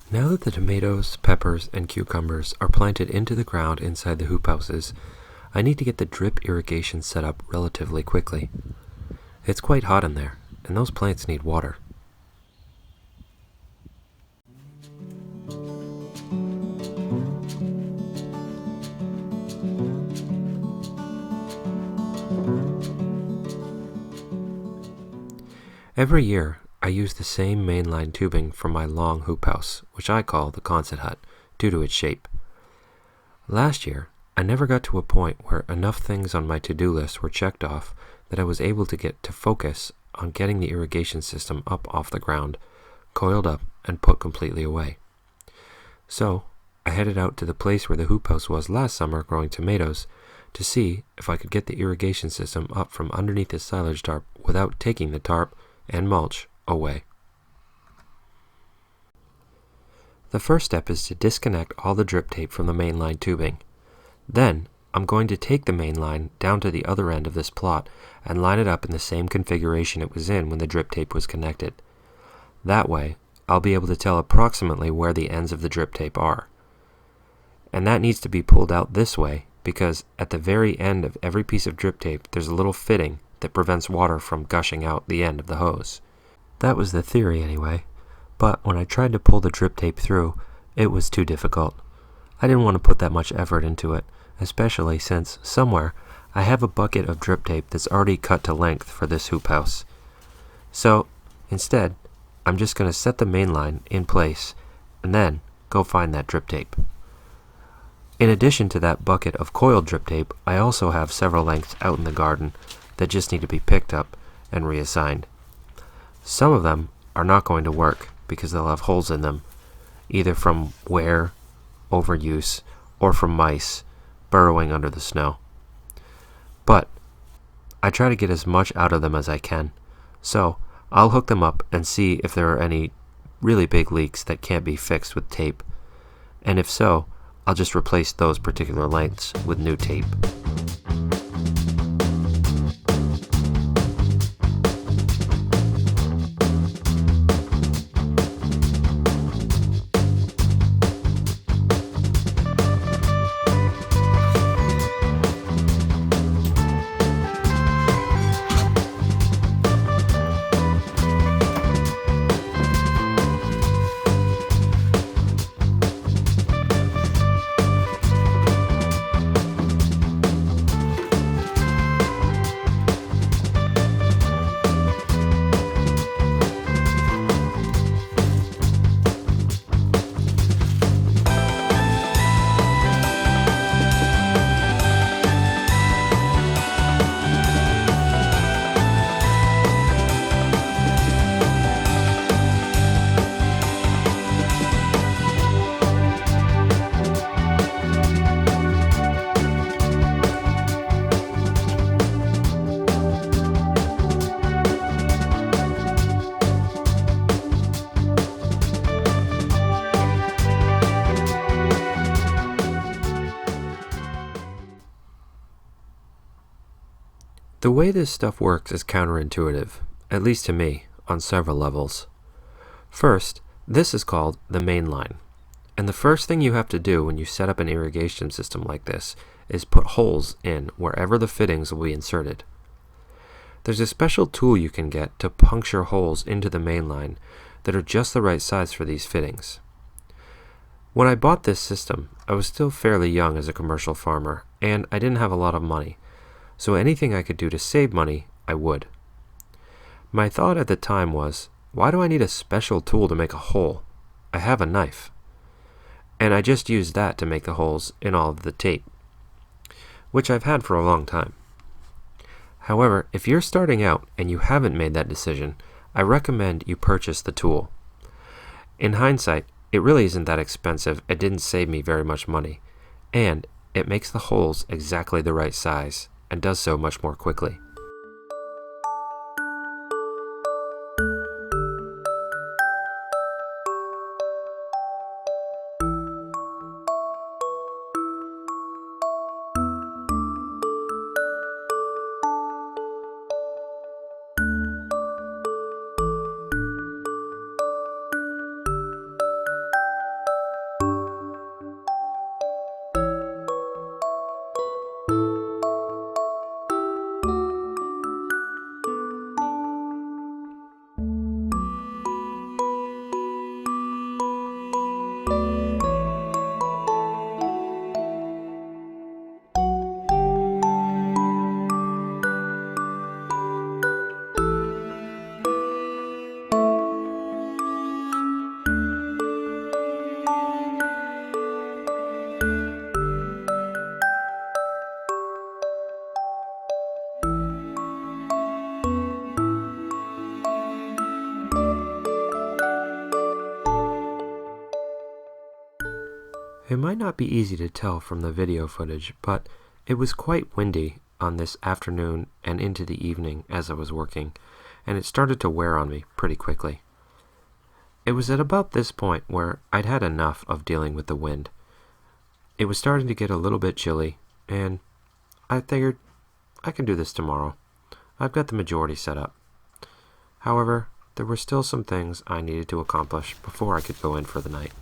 Now that the tomatoes, peppers, and cucumbers are planted into the ground inside the hoop houses, I need to get the drip irrigation set up relatively quickly. It's quite hot in there, and those plants need water. Every year, I use the same mainline tubing for my long hoop house, which I call the Quonset hut, due to its shape. Last year, I never got to a point where enough things on my to-do list were checked off that I was able to get to focus on getting the irrigation system up off the ground, coiled up, and put completely away. So, I headed out to the place where the hoop house was last summer growing tomatoes to see if I could get the irrigation system up from underneath the silage tarp without taking the tarp and mulch away. The first step is to disconnect all the drip tape from the mainline tubing. Then, I'm going to take the main line down to the other end of this plot and line it up in the same configuration it was in when the drip tape was connected. That way, I'll be able to tell approximately where the ends of the drip tape are. And that needs to be pulled out this way because at the very end of every piece of drip tape there's a little fitting that prevents water from gushing out the end of the hose. That was the theory anyway, but when I tried to pull the drip tape through, it was too difficult. I didn't want to put that much effort into it, especially since somewhere I have a bucket of drip tape that's already cut to length for this hoop house. So instead, I'm just going to set the main line in place and then go find that drip tape. In addition to that bucket of coiled drip tape, I also have several lengths out in the garden that just need to be picked up and reassigned. Some of them are not going to work because they'll have holes in them, either from wear, overuse, or from mice burrowing under the snow. But I try to get as much out of them as I can, so I'll hook them up and see if there are any really big leaks that can't be fixed with tape, and if so, I'll just replace those particular lengths with new tape. The way this stuff works is counterintuitive, at least to me, on several levels. First, this is called the main line, and the first thing you have to do when you set up an irrigation system like this is put holes in wherever the fittings will be inserted. There's a special tool you can get to puncture holes into the main line that are just the right size for these fittings. When I bought this system, I was still fairly young as a commercial farmer, and I didn't have a lot of money. So anything I could do to save money, I would. My thought at the time was, why do I need a special tool to make a hole? I have a knife. And I just used that to make the holes in all of the tape, which I've had for a long time. However, if you're starting out and you haven't made that decision, I recommend you purchase the tool. In hindsight, it really isn't that expensive. It didn't save me very much money, and it makes the holes exactly the right size and does so much more quickly. It might not be easy to tell from the video footage, but it was quite windy on this afternoon and into the evening as I was working, and it started to wear on me pretty quickly. It was at about this point where I'd had enough of dealing with the wind. It was starting to get a little bit chilly, and I figured I can do this tomorrow. I've got the majority set up. However, there were still some things I needed to accomplish before I could go in for the night.